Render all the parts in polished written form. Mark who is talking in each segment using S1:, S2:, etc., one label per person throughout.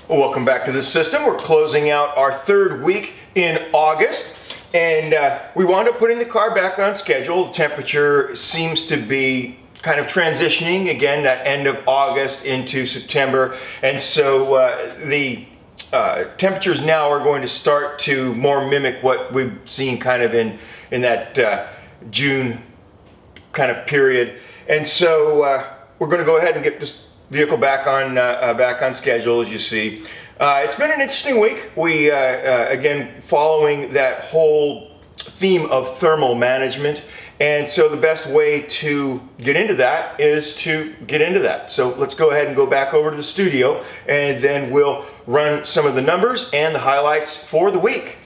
S1: Welcome back to the system. We're closing out our third week in August, and we wound up putting the car back on schedule. The temperature seems to be kind of transitioning again, that end of August into September, and so the temperatures now are going to start to more mimic what we've seen kind of in that June kind of period. And so we're going to go ahead and get this vehicle back on schedule, as you see. It's been an interesting week. We again, following that whole theme of thermal management, and so the best way to get into that is to get into that. So let's go ahead and go back over to the studio, and then we'll run some of the numbers and the highlights for the week.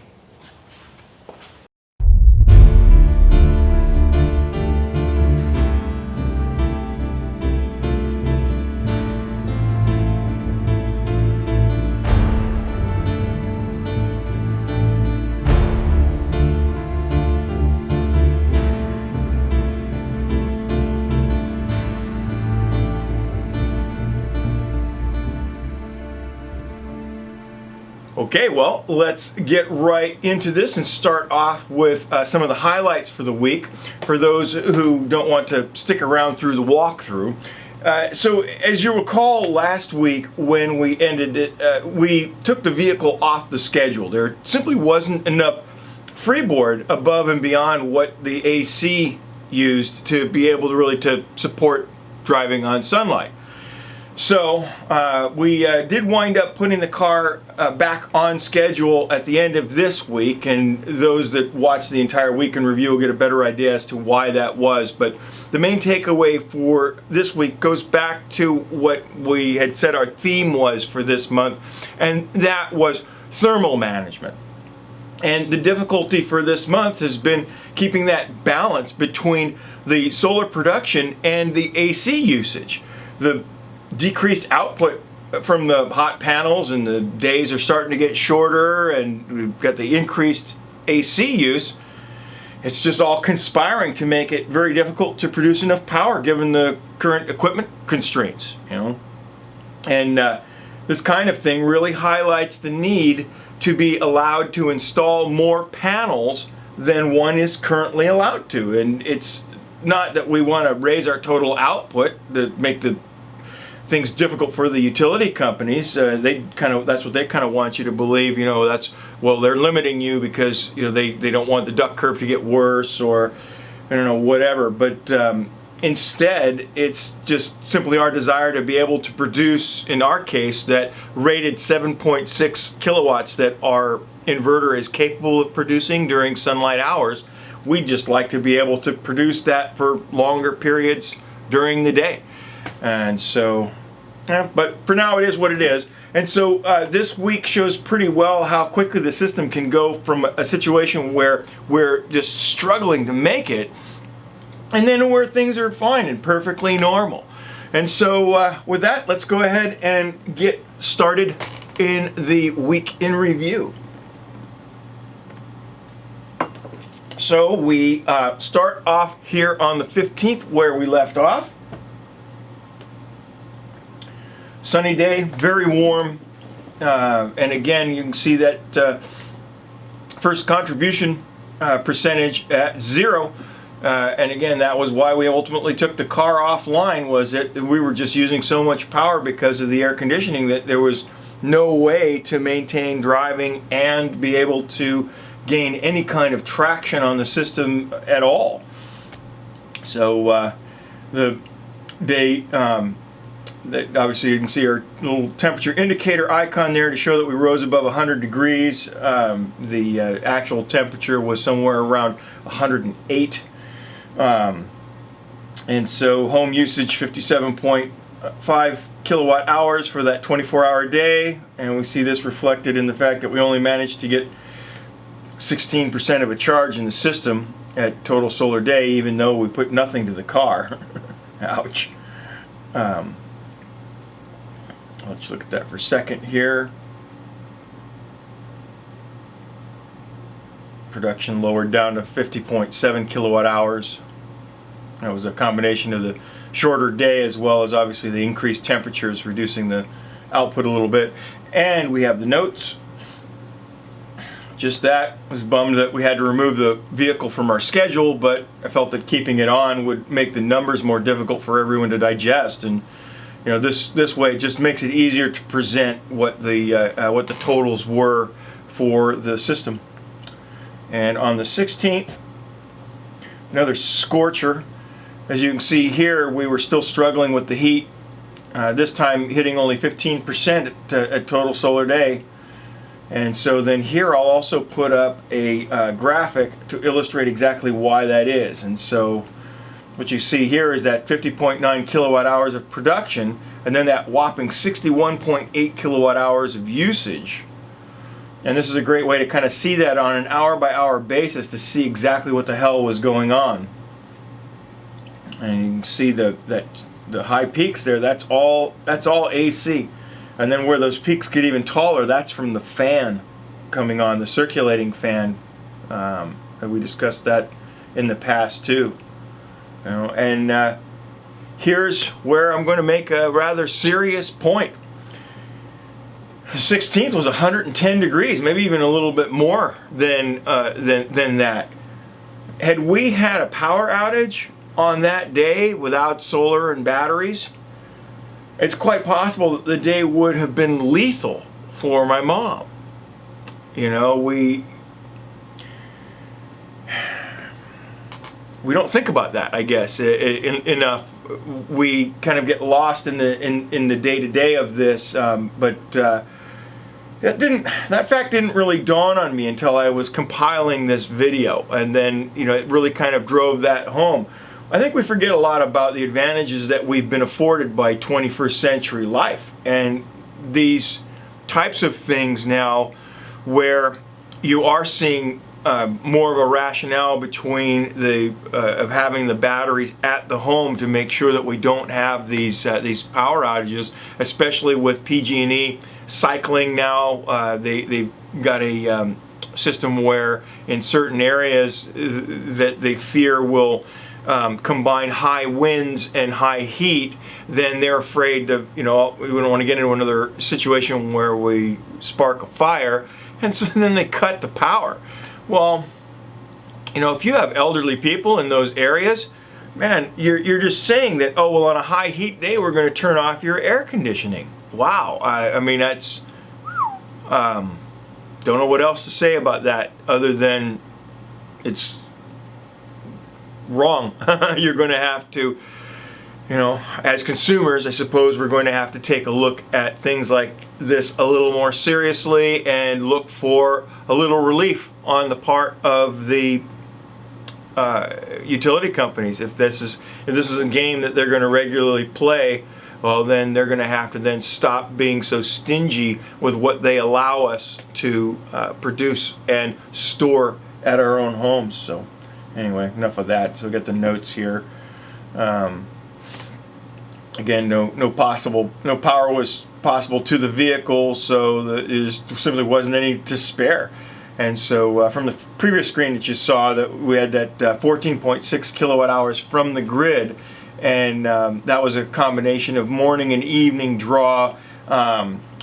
S1: Okay, well, let's get right into this and start off with some of the highlights for the week for those who don't want to stick around through the walkthrough. So as you recall, last week when we ended it, we took the vehicle off the schedule. There simply wasn't enough freeboard above and beyond what the AC used to be able to really to support driving on sunlight. So we did wind up putting the car back on schedule at the end of this week, and those that watch the entire week in review will get a better idea as to why that was. But the main takeaway for this week goes back to what we had said our theme was for this month, and that was thermal management. And the difficulty for this month has been keeping that balance between the solar production and the AC usage. The decreased output from the hot panels, and the days are starting to get shorter, and we've got the increased AC use. It's just all conspiring to make it very difficult to produce enough power given the current equipment constraints, you know. And this kind of thing really highlights the need to be allowed to install more panels than one is currently allowed to. And it's not that we want to raise our total output to make the things difficult for the utility companies. That's what they kind of want you to believe. You know, well, they're limiting you because, you know, they don't want the duck curve to get worse, or I don't know, whatever. But instead, it's just simply our desire to be able to produce, in our case, that rated 7.6 kilowatts that our inverter is capable of producing during sunlight hours. We'd just like to be able to produce that for longer periods during the day. And so, but for now it is what it is. And so this week shows pretty well how quickly the system can go from a situation where we're just struggling to make it, and then where things are fine and perfectly normal. And so with that, let's go ahead and get started in the week in review. So we start off here on the 15th where we left off. Sunny day, very warm, and again you can see that first contribution percentage at 0, and again that was why we ultimately took the car offline, was that we were just using so much power because of the air conditioning that there was no way to maintain driving and be able to gain any kind of traction on the system at all. So the day, obviously you can see our little temperature indicator icon there to show that we rose above 100 degrees. The actual temperature was somewhere around 108. And so home usage 57.5 kilowatt hours for that 24-hour day. And we see this reflected in the fact that we only managed to get 16% of a charge in the system at total solar day, even though we put nothing to the car. Ouch. Let's look at that for a second here. Production lowered down to 50.7 kilowatt hours. That was a combination of the shorter day as well as obviously the increased temperatures, reducing the output a little bit. And we have the notes. Just that, I was bummed that we had to remove the vehicle from our schedule, but I felt that keeping it on would make the numbers more difficult for everyone to digest. And you know, this way it just makes it easier to present what the totals were for the system. And on the 16th, another scorcher. As you can see here, we were still struggling with the heat. This time hitting only 15% at total solar day. And so then here I'll also put up a graphic to illustrate exactly why that is. And so what you see here is that 50.9 kilowatt hours of production, and then that whopping 61.8 kilowatt hours of usage. And this is a great way to kind of see that on an hour-by-hour basis to see exactly what the hell was going on. And you can see the high peaks there. That's all AC. And then where those peaks get even taller, that's from the fan coming on, the circulating fan. And we discussed that in the past too. You know, and here's where I'm going to make a rather serious point. The 16th was 110 degrees, maybe even a little bit more than that. Had we had a power outage on that day without solar and batteries, it's quite possible that the day would have been lethal for my mom. You know, we don't think about that, I guess, enough. We kind of get lost in the day-to-day of this, but that fact didn't really dawn on me until I was compiling this video, and then you know it really kind of drove that home. I think we forget a lot about the advantages that we've been afforded by 21st century life, and these types of things now where you are seeing more of a rationale between of having the batteries at the home to make sure that we don't have these power outages, especially with PG&E cycling now. They've got a system where in certain areas that they fear will combine high winds and high heat, then they're afraid of, you know, we don't want to get into another situation where we spark a fire, and so then they cut the power. Well, you know, if you have elderly people in those areas, man, you're just saying that, oh, well, on a high heat day, we're going to turn off your air conditioning. Wow. I mean, that's, don't know what else to say about that other than it's wrong. You're going to have to, you know, as consumers, I suppose we're going to have to take a look at things like this a little more seriously and look for a little relief on the part of the utility companies. If this is a game that they're going to regularly play, well, then they're going to have to then stop being so stingy with what they allow us to produce and store at our own homes. So anyway, enough of that. So we got the notes here. Again, no power was possible to the vehicle, so there simply wasn't any to spare. And so from the previous screen that you saw, that we had that 14.6 kilowatt hours from the grid, and that was a combination of morning and evening draw,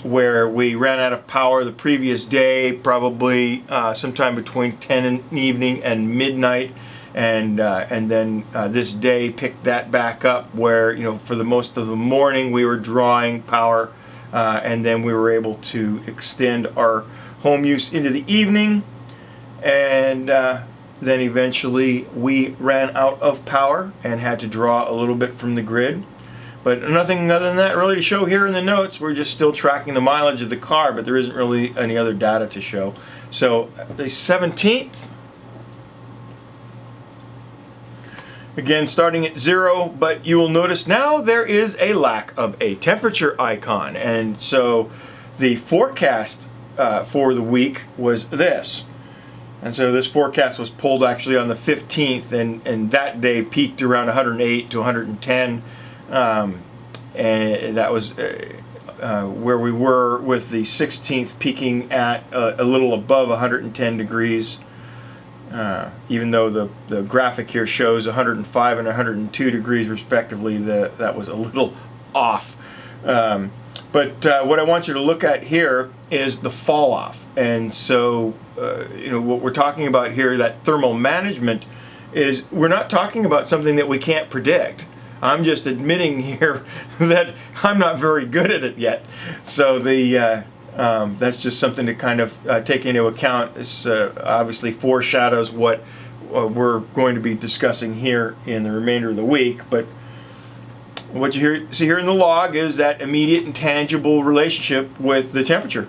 S1: where we ran out of power the previous day, probably sometime between 10 in the evening and midnight, and then this day picked that back up, where, you know, for the most of the morning we were drawing power, and then we were able to extend our home use into the evening, and then eventually we ran out of power and had to draw a little bit from the grid. But nothing other than that really to show here in the notes. We're just still tracking the mileage of the car, but there isn't really any other data to show. So the 17th, again starting at 0, but you will notice now there is a lack of a temperature icon, and so the forecast for the week was this. And so this forecast was pulled actually on the 15th, and that day peaked around 108 to 110. And that was where we were, with the 16th peaking at a little above 110 degrees. Even though the graphic here shows 105 and 102 degrees respectively, that was a little off. But what I want you to look at here is the fall off. And so, what we're talking about here, that thermal management, is we're not talking about something that we can't predict. I'm just admitting here that I'm not very good at it yet. So that's just something to kind of take into account. This obviously foreshadows what we're going to be discussing here in the remainder of the week. But what you see here in the log is that immediate and tangible relationship with the temperature.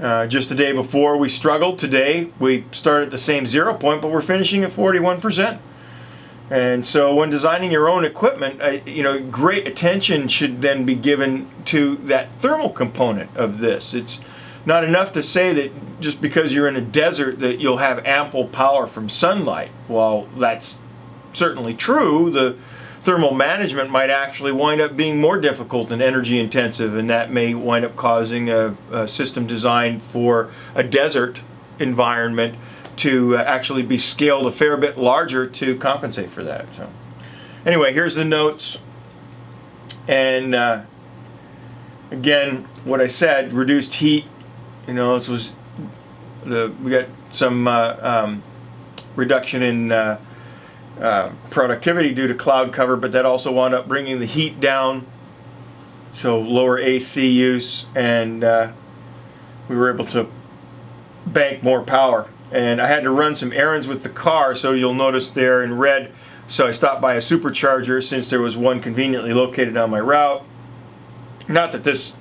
S1: Just the day before we struggled, today we start at the same 0 point, but we're finishing at 41%. And so when designing your own equipment, great attention should then be given to that thermal component of this. It's not enough to say that just because you're in a desert that you'll have ample power from sunlight. While that's certainly true, the thermal management might actually wind up being more difficult and energy intensive, and that may wind up causing a system designed for a desert environment to actually be scaled a fair bit larger to compensate for that. So anyway, here's the notes. And again, what I said, reduced heat, this was we got some reduction in productivity due to cloud cover, but that also wound up bringing the heat down, so lower AC use, and we were able to bank more power. And I had to run some errands with the car, so you'll notice there in red, so I stopped by a supercharger since there was one conveniently located on my route. Not that this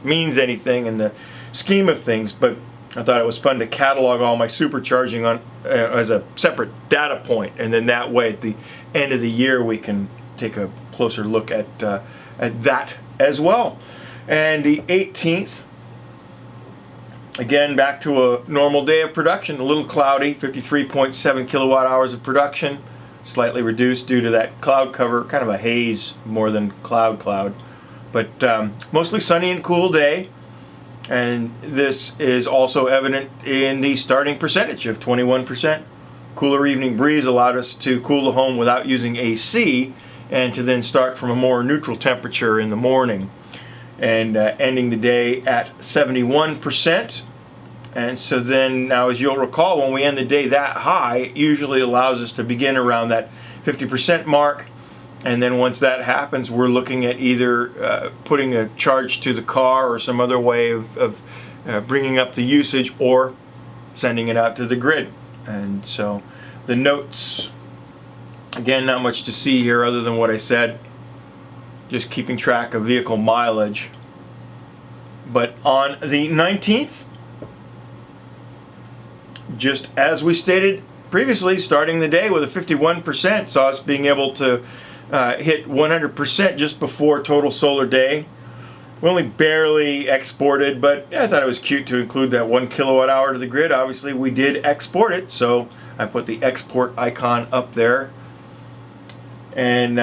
S1: means anything in the scheme of things, but I thought it was fun to catalog all my supercharging on as a separate data point, and then that way at the end of the year we can take a closer look at that as well. And the 18th, again back to a normal day of production, a little cloudy, 53.7 kilowatt hours of production, slightly reduced due to that cloud cover, kind of a haze more than cloud, but mostly sunny and cool day. And this is also evident in the starting percentage of 21%. Cooler evening breeze allowed us to cool the home without using AC, and to then start from a more neutral temperature in the morning, and ending the day at 71%. And so then, now as you'll recall, when we end the day that high, it usually allows us to begin around that 50% mark. And then once that happens, we're looking at either putting a charge to the car or some other way of bringing up the usage, or sending it out to the grid. And so the notes, again, not much to see here other than what I said, just keeping track of vehicle mileage. But on the 19th, just as we stated previously, starting the day with a 51% saw us being able to hit 100% just before total solar day. We only barely exported, but I thought it was cute to include that 1 kilowatt hour to the grid. Obviously we did export it, so I put the export icon up there. And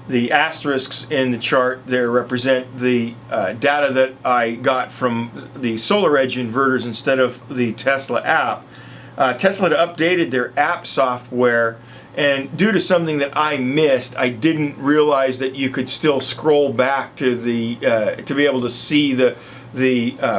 S1: the asterisks in the chart there represent the data that I got from the SolarEdge inverters instead of the Tesla app. Tesla had updated their app software, and due to something that I missed, I didn't realize that you could still scroll back to the to be able to see the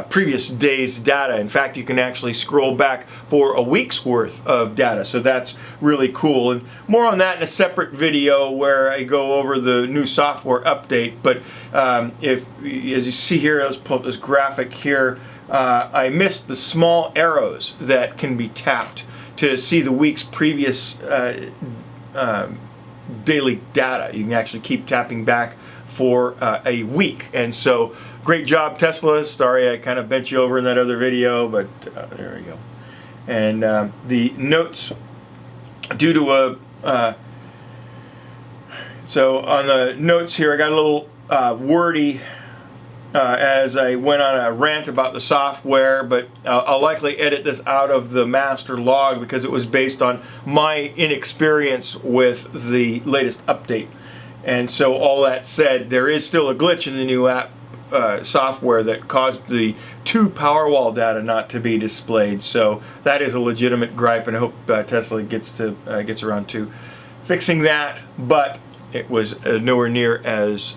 S1: previous day's data. In fact, you can actually scroll back for a week's worth of data, so that's really cool. And more on that in a separate video where I go over the new software update. But as you see here, let's pull up this graphic here. I missed the small arrows that can be tapped to see the week's previous daily data. You can actually keep tapping back for a week. And so, great job, Tesla. Sorry I kind of bent you over in that other video, but there we go. And the notes, due to so on the notes here, I got a little wordy as I went on a rant about the software, but I'll likely edit this out of the master log because it was based on my inexperience with the latest update. And so all that said, there is still a glitch in the new app software that caused the 2 Powerwall data not to be displayed. So that is a legitimate gripe, and I hope Tesla gets around to fixing that. But it was nowhere near as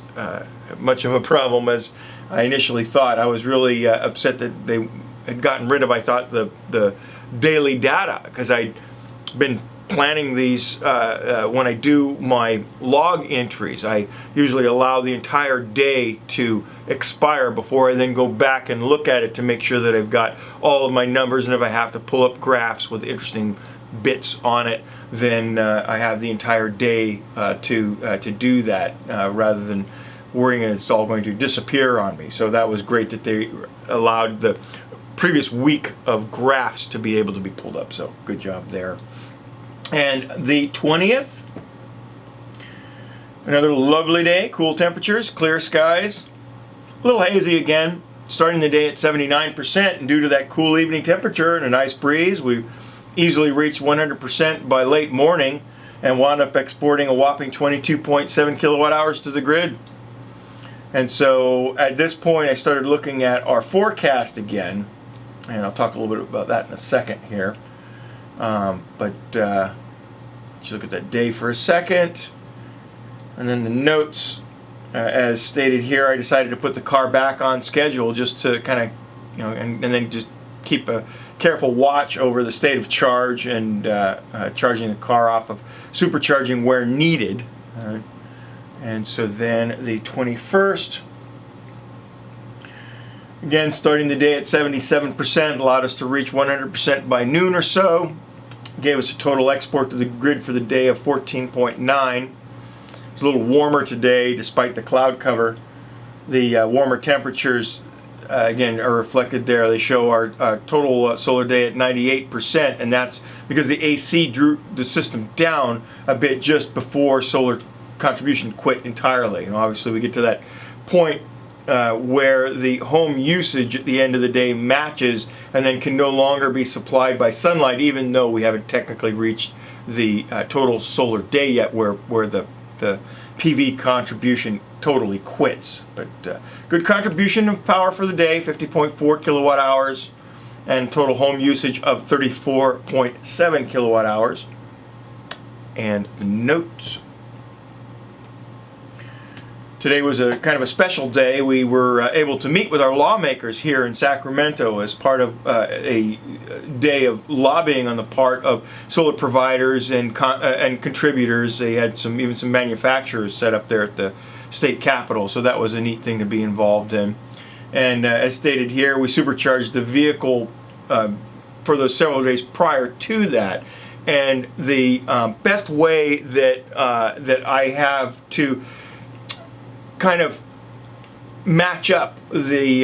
S1: much of a problem as I initially thought. I was really upset that they had gotten rid of, I thought, the daily data, because I'd been planning these when I do my log entries. I usually allow the entire day to expire before I then go back and look at it to make sure that I've got all of my numbers, and if I have to pull up graphs with interesting bits on it, then I have the entire day to do that, rather than worrying that it's all going to disappear on me. So that was great that they allowed the previous week of graphs to be able to be pulled up. So good job there. And the 20th, another lovely day, cool temperatures, clear skies, a little hazy again, starting the day at 79%, and due to that cool evening temperature and a nice breeze, we easily reached 100% by late morning and wound up exporting a whopping 22.7 kilowatt hours to the grid. And so at this point I started looking at our forecast again, and I'll talk a little bit about that in a second here. Let's look at that day for a second, and then the notes. As stated here, I decided to put the car back on schedule just to kind of, and then just keep a careful watch over the state of charge and charging the car off of supercharging where needed. And so then the 21st, again starting the day at 77%, allowed us to reach 100% by noon or so. Gave us a total export to the grid for the day of 14.9. It's a little warmer today despite the cloud cover. The warmer temperatures again are reflected there. They show our total solar day at 98%, and that's because the AC drew the system down a bit just before solar contribution quit entirely. And obviously we get to that point where the home usage at the end of the day matches and then can no longer be supplied by sunlight, even though we haven't technically reached the total solar day yet where the PV contribution totally quits. But good contribution of power for the day, 50.4 kilowatt hours, and total home usage of 34.7 kilowatt hours. And the notes. Today was a kind of a special day. We were able to meet with our lawmakers here in Sacramento as part of a day of lobbying on the part of solar providers and contributors. They had even some manufacturers set up there at the state capitol, so that was a neat thing to be involved in. And as stated here, we supercharged the vehicle for those several days prior to that. And the best way that that I have to kind of match up the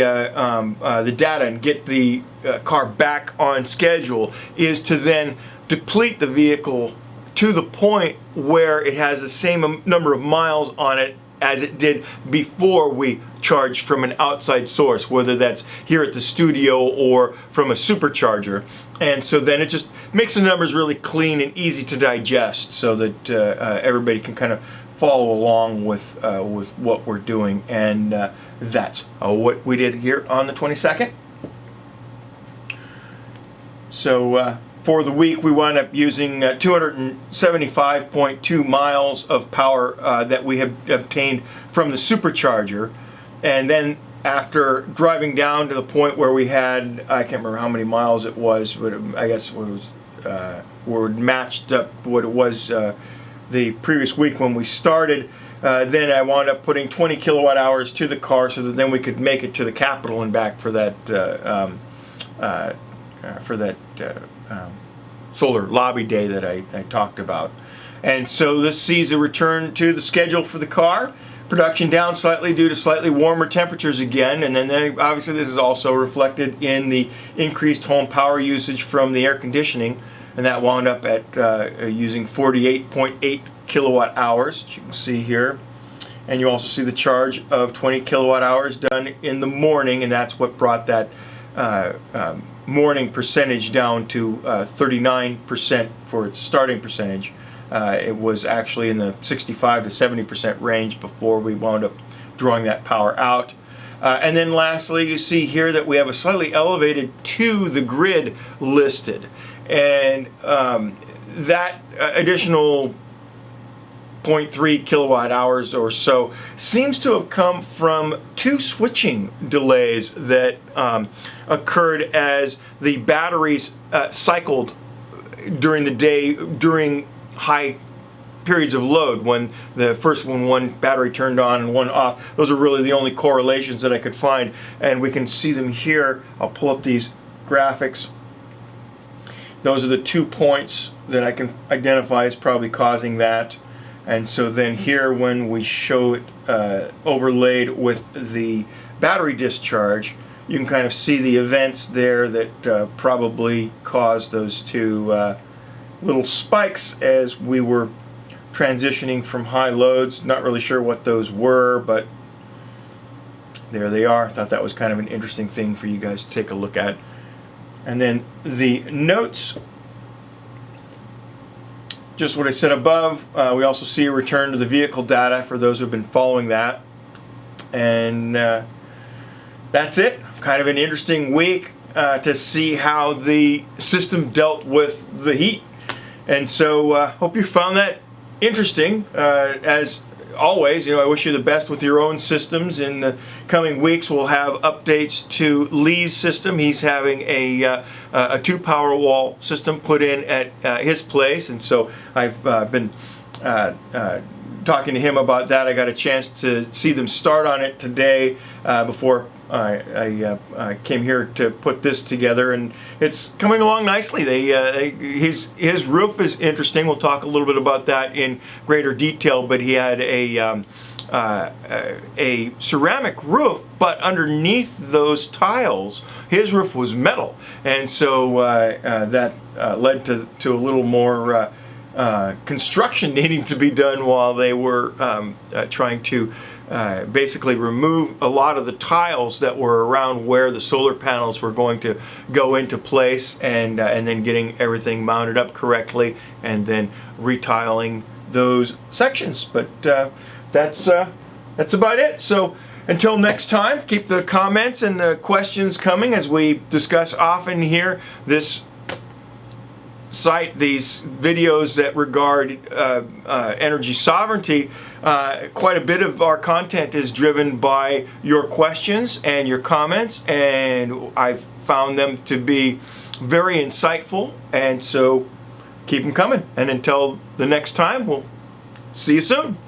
S1: data and get the car back on schedule is to then deplete the vehicle to the point where it has the same number of miles on it as it did before we charged from an outside source, whether that's here at the studio or from a supercharger. And so then it just makes the numbers really clean and easy to digest, so that everybody can kind of follow along with what we're doing. And that's what we did here on the 22nd. So for the week we wound up using 275.2 miles of power that we have obtained from the supercharger. And then after driving down to the point where we had, I can't remember how many miles it was, but I guess it was where it matched up what it was the previous week when we started. Then I wound up putting 20 kilowatt hours to the car so that then we could make it to the Capitol and back for that solar lobby day that I talked about. And so this sees a return to the schedule for the car. Production down slightly due to slightly warmer temperatures again, and then obviously this is also reflected in the increased home power usage from the air conditioning, and that wound up at using 48.8 kilowatt hours, as you can see here. And you also see the charge of 20 kilowatt hours done in the morning, and that's what brought that morning percentage down to 39% for its starting percentage. It was actually in the 65 to 70% range before we wound up drawing that power out. And then lastly, you see here that we have a slightly elevated to the grid listed. And that additional 0.3 kilowatt hours or so seems to have come from 2 switching delays that occurred as the batteries cycled during the day during high periods of load, when one battery turned on and one off. Those are really the only correlations that I could find, and we can see them here. I'll pull up these graphics. Those are the 2 points that I can identify as probably causing that. And so then here, when we show it overlaid with the battery discharge, you can kind of see the events there that probably caused those 2 little spikes as we were transitioning from high loads. Not really sure what those were, but there they are. I thought that was kind of an interesting thing for you guys to take a look at. And then the notes, just what I said above. We also see a return to the vehicle data for those who have been following that. And that's it. Kind of an interesting week to see how the system dealt with the heat. And so hope you found that interesting. As always, I wish you the best with your own systems. In the coming weeks, we'll have updates to Lee's system. He's having a 2 Powerwall system put in at his place, and so I've been talking to him about that. I got a chance to see them start on it today before I came here to put this together, and it's coming along nicely. His roof is interesting. We'll talk a little bit about that in greater detail, but he had a ceramic roof, but underneath those tiles his roof was metal, and so that led to a little more construction needing to be done while they were trying to basically remove a lot of the tiles that were around where the solar panels were going to go into place, and then getting everything mounted up correctly, and then retiling those sections. But that's about it. So until next time, keep the comments and the questions coming as we discuss often here. This site, these videos that regard energy sovereignty, quite a bit of our content is driven by your questions and your comments, and I've found them to be very insightful, and so keep them coming. And until the next time, we'll see you soon.